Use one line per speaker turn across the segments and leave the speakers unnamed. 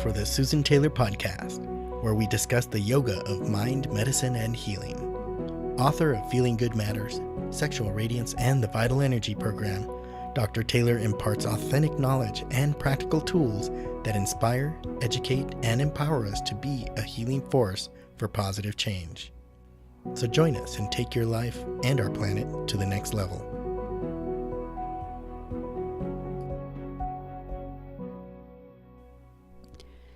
for the Susan Taylor Podcast, where we discuss the yoga of mind, medicine, and healing. Author of Feeling Good Matters, Sexual Radiance, and the Vital Energy Program, Dr. Taylor imparts authentic knowledge and practical tools that inspire, educate, and empower us to be a healing force for positive change. So join us and take your life and our planet to the next level.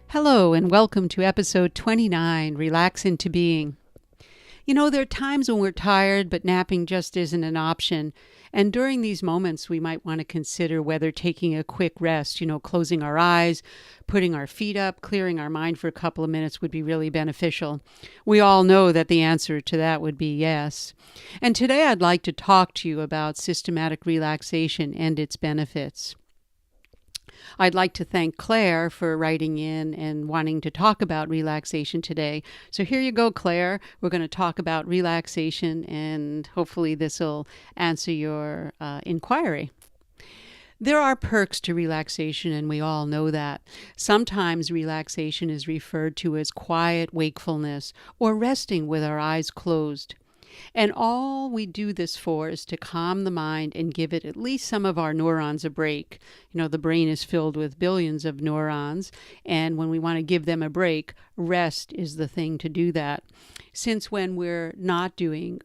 Hello and welcome to episode 29, Relax into Being. You know, there are times when we're tired, but napping just isn't an option. And during these moments, we might want to consider whether taking a quick rest, closing our eyes, putting our feet up, clearing our mind for a couple of minutes would be really beneficial. We all know that the answer to that would be yes. And today I'd like to talk to you about systematic relaxation and its benefits. I'd like to thank Claire for writing in and wanting to talk about relaxation today. So here you go, Claire. We're going to talk about relaxation, and hopefully this will answer your inquiry. There are perks to relaxation, and we all know that. Sometimes relaxation is referred to as quiet wakefulness or resting with our eyes closed. And all we do this for is to calm the mind and give it at least some of our neurons a break. The brain is filled with billions of neurons, and when we want to give them a break, rest is the thing to do that. Since when we're not doing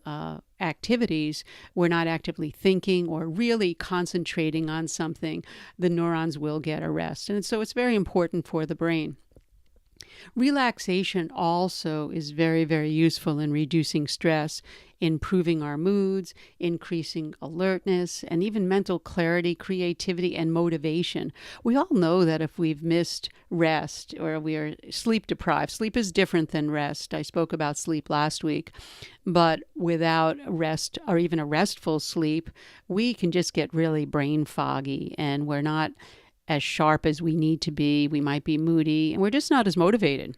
activities, we're not actively thinking or really concentrating on something, the neurons will get a rest. And so it's very important for the brain. Relaxation also is very, very useful in reducing stress, improving our moods, increasing alertness, and even mental clarity, creativity, and motivation. We all know that if we've missed rest or we are sleep deprived, sleep is different than rest. I spoke about sleep last week, but without rest or even a restful sleep, we can just get really brain foggy and we're not as sharp as we need to be. We might be moody and we're just not as motivated.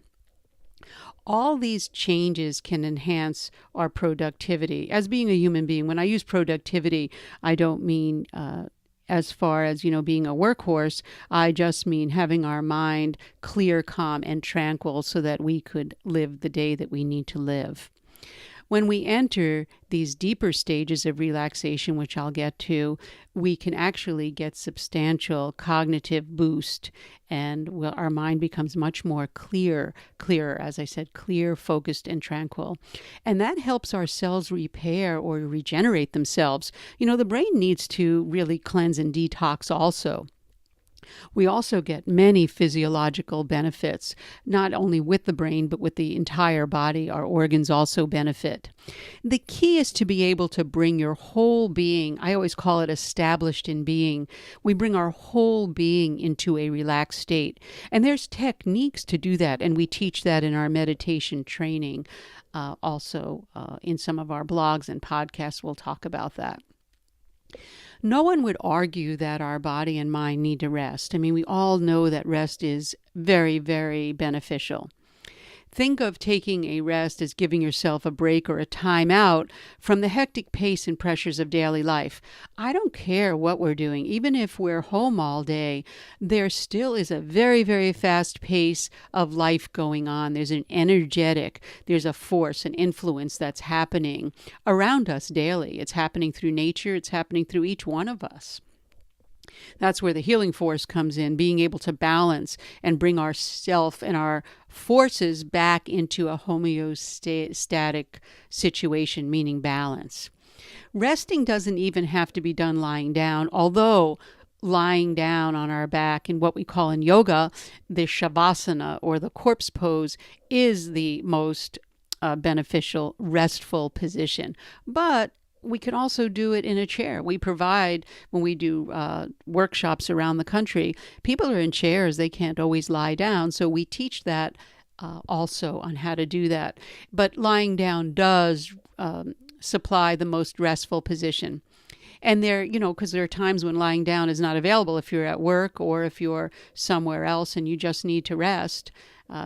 All these changes can enhance our productivity. As being a human being, when I use productivity, I don't mean as far as, being a workhorse. I just mean having our mind clear, calm, and tranquil so that we could live the day that we need to live. When we enter these deeper stages of relaxation, which I'll get to, we can actually get substantial cognitive boost, and our mind becomes much more clearer, as I said, clear, focused, and tranquil. And that helps our cells repair or regenerate themselves. The brain needs to really cleanse and detox also. We also get many physiological benefits, not only with the brain, but with the entire body. Our organs also benefit. The key is to be able to bring your whole being, I always call it established in being. We bring our whole being into a relaxed state. And there's techniques to do that, and we teach that in our meditation training. Also, in some of our blogs and podcasts, we'll talk about that. No one would argue that our body and mind need to rest. We all know that rest is very, very beneficial. Think of taking a rest as giving yourself a break or a time out from the hectic pace and pressures of daily life. I don't care what we're doing. Even if we're home all day, there still is a very, very fast pace of life going on. There's there's a force, an influence that's happening around us daily. It's happening through nature. It's happening through each one of us. That's where the healing force comes in, being able to balance and bring ourself and our forces back into a homeostatic situation, meaning balance. Resting doesn't even have to be done lying down, although lying down on our back in what we call in yoga, the shavasana or the corpse pose is the most beneficial, restful position. But we can also do it in a chair. We provide, when we do workshops around the country, people are in chairs. They can't always lie down. So we teach that also on how to do that. But lying down does supply the most restful position. And because there are times when lying down is not available if you're at work or if you're somewhere else and you just need to rest.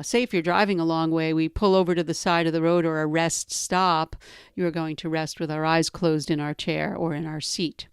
Say if you're driving a long way, we pull over to the side of the road or a rest stop, you're going to rest with our eyes closed in our chair or in our seat.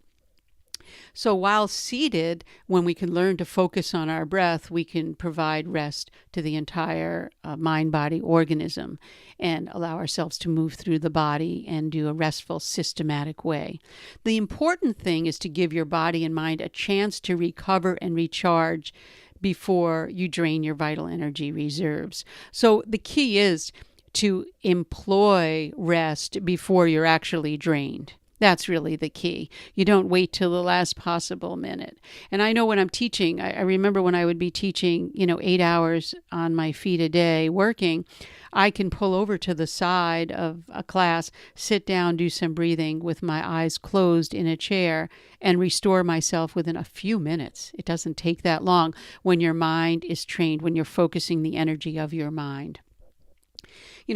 So while seated, when we can learn to focus on our breath, we can provide rest to the entire mind-body organism and allow ourselves to move through the body and do a restful, systematic way. The important thing is to give your body and mind a chance to recover and recharge before you drain your vital energy reserves. So the key is to employ rest before you're actually drained. That's really the key. You don't wait till the last possible minute. And I know when I'm teaching, I remember when I would be teaching, 8 hours on my feet a day working, I can pull over to the side of a class, sit down, do some breathing with my eyes closed in a chair, and restore myself within a few minutes. It doesn't take that long when your mind is trained, when you're focusing the energy of your mind.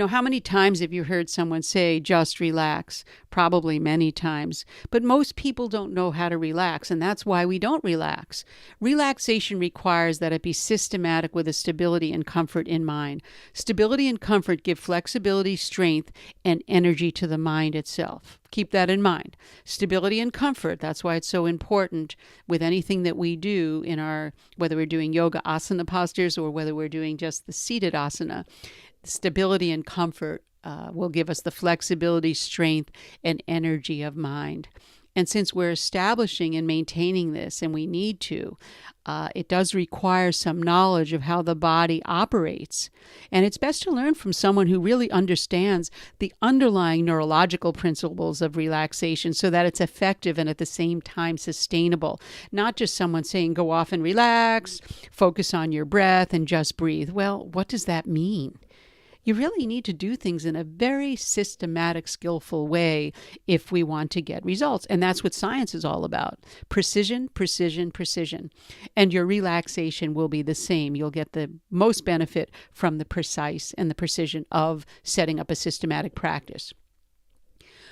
How many times have you heard someone say, just relax? Probably many times. But most people don't know how to relax, and that's why we don't relax. Relaxation requires that it be systematic with a stability and comfort in mind. Stability and comfort give flexibility, strength, and energy to the mind itself. Keep that in mind. Stability and comfort, that's why it's so important with anything that we do in our, whether we're doing yoga asana postures or whether we're doing just the seated asana. Stability and comfort will give us the flexibility, strength, and energy of mind. And since we're establishing and maintaining this, and we need to, it does require some knowledge of how the body operates. And it's best to learn from someone who really understands the underlying neurological principles of relaxation so that it's effective and at the same time sustainable. Not just someone saying, go off and relax, focus on your breath, and just breathe. Well, what does that mean? You really need to do things in a very systematic, skillful way if we want to get results. And that's what science is all about. Precision, precision, precision. And your relaxation will be the same. You'll get the most benefit from the precise and the precision of setting up a systematic practice.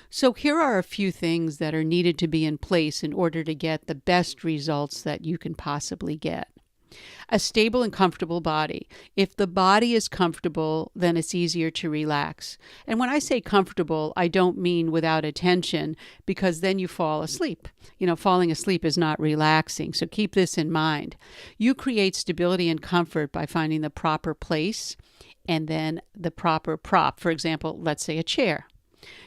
So here are a few things that are needed to be in place in order to get the best results that you can possibly get. A stable and comfortable body. If the body is comfortable, then it's easier to relax. And when I say comfortable, I don't mean without attention, because then you fall asleep. Falling asleep is not relaxing. So keep this in mind. You create stability and comfort by finding the proper place and then the proper prop. For example, let's say a chair.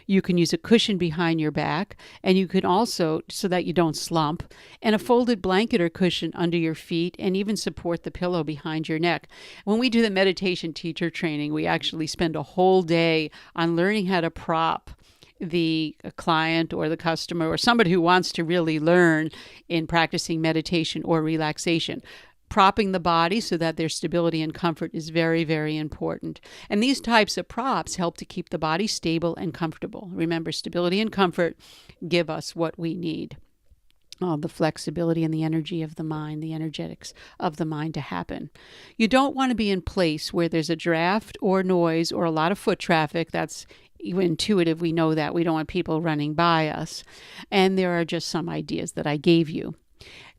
You can use a cushion behind your back, and you can also, so that you don't slump, and a folded blanket or cushion under your feet, and even support the pillow behind your neck. When we do the meditation teacher training, we actually spend a whole day on learning how to prop the client or the customer or somebody who wants to really learn in practicing meditation or relaxation. Propping the body so that their stability and comfort is very, very important. And these types of props help to keep the body stable and comfortable. Remember, stability and comfort give us what we need. The flexibility and the energy of the mind, the energetics of the mind to happen. You don't want to be in place where there's a draft or noise or a lot of foot traffic. That's intuitive. We know that. We don't want people running by us. And there are just some ideas that I gave you.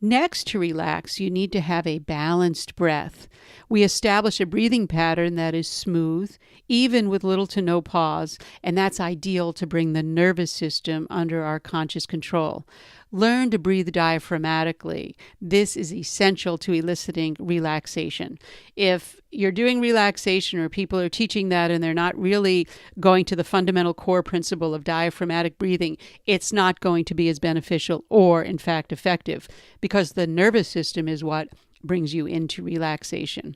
Next, to relax, you need to have a balanced breath. We establish a breathing pattern that is smooth, even with little to no pause, and that's ideal to bring the nervous system under our conscious control. Learn to breathe diaphragmatically. This is essential to eliciting relaxation. If you're doing relaxation or people are teaching that and they're not really going to the fundamental core principle of diaphragmatic breathing, it's not going to be as beneficial or, in fact, effective, because the nervous system is what brings you into relaxation.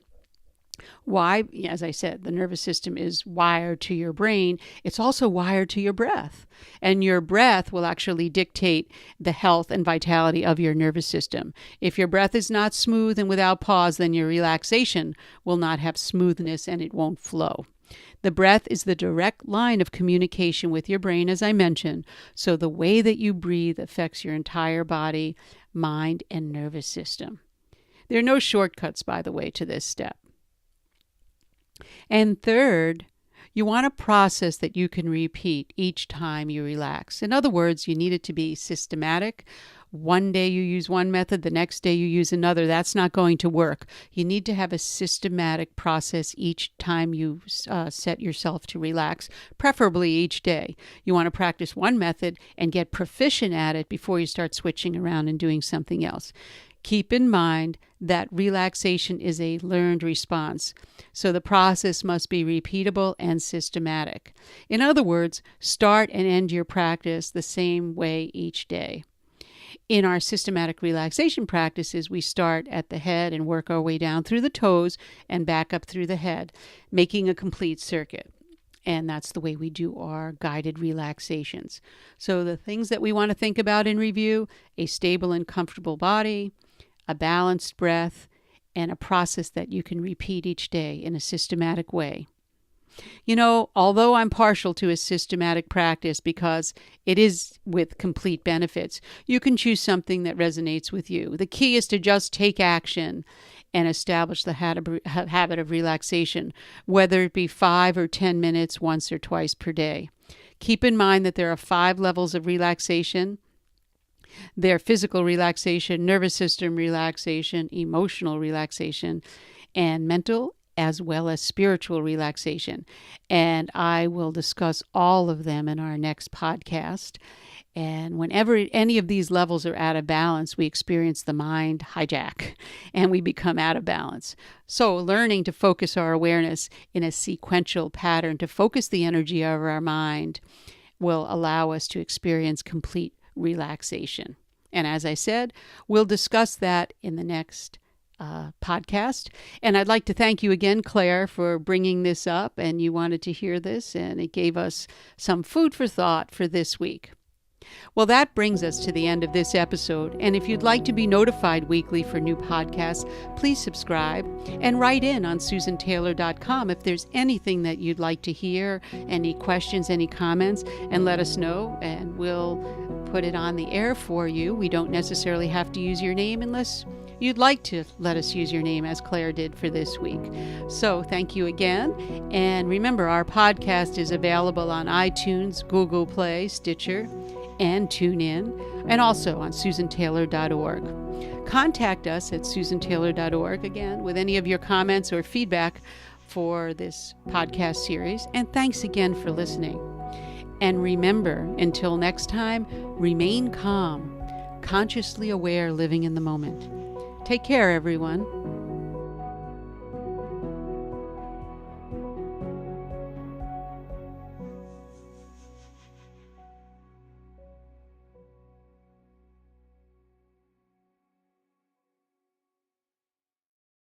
Why? As I said, the nervous system is wired to your brain. It's also wired to your breath. And your breath will actually dictate the health and vitality of your nervous system. If your breath is not smooth and without pause, then your relaxation will not have smoothness and it won't flow. The breath is the direct line of communication with your brain, as I mentioned. So the way that you breathe affects your entire body, mind, and nervous system. There are no shortcuts, by the way, to this step. And third, you want a process that you can repeat each time you relax. In other words, you need it to be systematic one day you use one method, the next day you use another. That's not going to work. You need to have a systematic process each time you set yourself to relax, preferably each day. You want to practice one method and get proficient at it before you start switching around and doing something else. Keep in mind that relaxation is a learned response, so the process must be repeatable and systematic. In other words, start and end your practice the same way each day. In our systematic relaxation practices, we start at the head and work our way down through the toes and back up through the head, making a complete circuit. And that's the way we do our guided relaxations. So the things that we want to think about in review: a stable and comfortable body, a balanced breath, and a process that you can repeat each day in a systematic way. You know, although I'm partial to a systematic practice because it is with complete benefits, you can choose something that resonates with you. The key is to just take action and establish the habit of relaxation, whether it be 5 or 10 minutes once or twice per day. Keep in mind that there are 5 levels of relaxation. They're physical relaxation, nervous system relaxation, emotional relaxation, and mental as well as spiritual relaxation. And I will discuss all of them in our next podcast. And whenever any of these levels are out of balance, we experience the mind hijack and we become out of balance. So learning to focus our awareness in a sequential pattern, to focus the energy of our mind, will allow us to experience complete relaxation. And as I said, we'll discuss that in the next podcast. And I'd like to thank you again, Claire, for bringing this up, and you wanted to hear this, and it gave us some food for thought for this week. Well, that brings us to the end of this episode, and if you'd like to be notified weekly for new podcasts, please subscribe and write in on susantaylor.com if there's anything that you'd like to hear, any questions, any comments, and let us know, and we'll put it on the air for you. We don't necessarily have to use your name unless you'd like to let us use your name, as Claire did for this week. So thank you again. And remember, our podcast is available on iTunes, Google Play, Stitcher, and TuneIn, and also on susantaylor.org. Contact us at susantaylor.org, again, with any of your comments or feedback for this podcast series. And thanks again for listening. And remember, until next time, remain calm, consciously aware, living in the moment. Take care, everyone.